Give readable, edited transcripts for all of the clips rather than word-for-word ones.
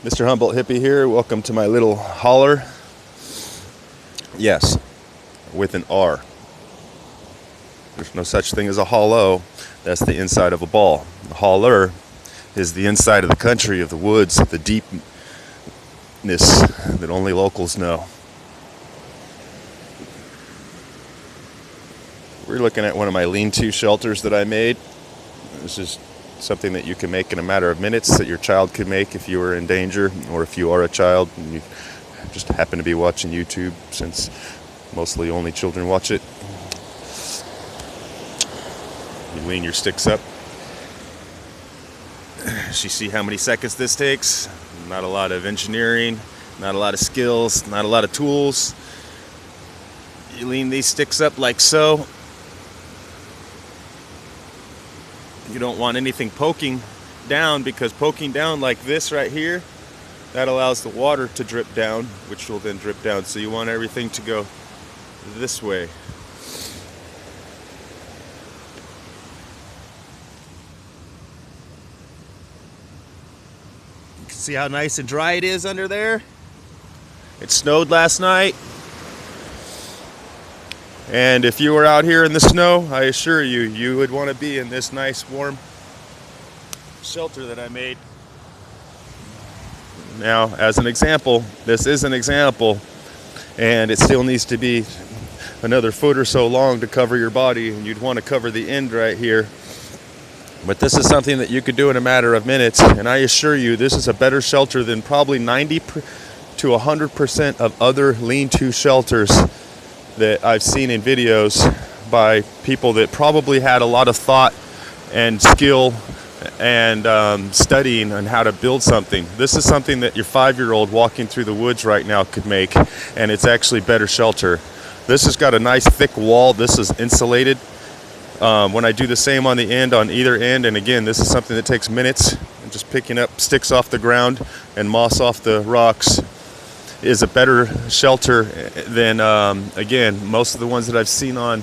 Mr. Humboldt Hippie here. Welcome to my little holler. Yes, with an R. There's no such thing as a hollow. That's the inside of a ball. The holler is the inside of the country, of the woods, the deepness that only locals know. We're looking at one of my lean-to shelters that I made. This is something that you can make in a matter of minutes, that your child could make if you were in danger, or if you are a child and you just happen to be watching YouTube, since mostly only children watch it. You lean your sticks up. You see how many seconds this takes? Not a lot of engineering, not a lot of skills, not a lot of tools. You lean these sticks up like so. You don't want anything poking down, because poking down like this right here, that allows the water to drip down, which will then drip down. So you want everything to go this way. You can see how nice and dry it is under there. It snowed last night. And if you were out here in the snow, I assure you, you would want to be in this nice warm shelter that I made. Now, as an example, this is an example, and it still needs to be another foot or so long to cover your body, and you'd want to cover the end right here. But this is something that you could do in a matter of minutes, and I assure you, this is a better shelter than probably 90 to 100% of other lean-to shelters that I've seen in videos by people that probably had a lot of thought and skill and studying on how to build something. This is something that your 5-year-old walking through the woods right now could make, and it's actually better shelter. This has got a nice thick wall. This is insulated. When I do the same on the end, on either end, and again, this is something that takes minutes, and just picking up sticks off the ground and moss off the rocks is a better shelter than, again, most of the ones that I've seen on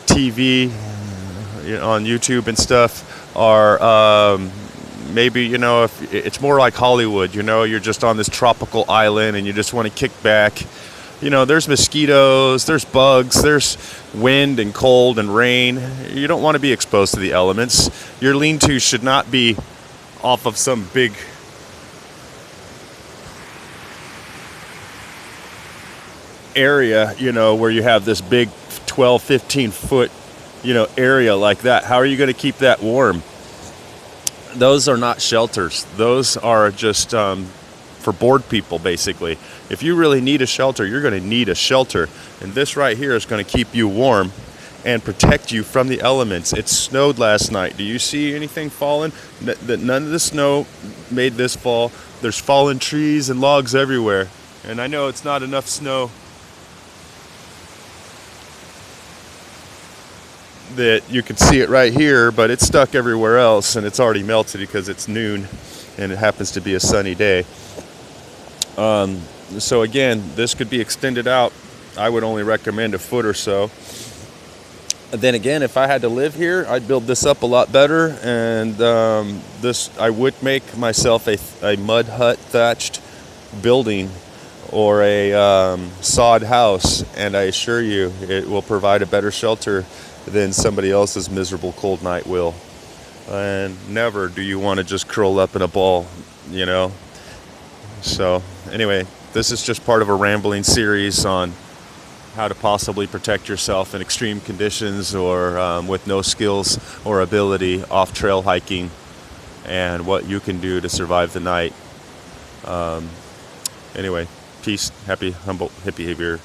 TV, on YouTube and stuff are maybe, if it's more like Hollywood, you're just on this tropical island and you just want to kick back. There's mosquitoes, there's bugs, there's wind and cold and rain. You don't want to be exposed to the elements. Your lean-to should not be off of some big area, where you have this big 12, 15 foot, area like that. How are you going to keep that warm? Those are not shelters. Those are just for bored people, basically. If you really need a shelter, you're going to need a shelter. And this right here is going to keep you warm and protect you from the elements. It snowed last night. Do you see anything falling? None of the snow made this fall. There's fallen trees and logs everywhere. And I know it's not enough snow that you can see it right here, but it's stuck everywhere else, and it's already melted because it's noon and it happens to be a sunny day. So again, this could be extended out. I would only recommend a foot or so. Then again, if I had to live here, I'd build this up a lot better, and this I would make myself a mud hut thatched building or a sod house, and I assure you it will provide a better shelter than somebody else's miserable cold night will. And never do you want to just curl up in a ball, So anyway, this is just part of a rambling series on how to possibly protect yourself in extreme conditions, or with no skills or ability off trail hiking, and what you can do to survive the night. Anyway, peace, happy Humboldt hippie here.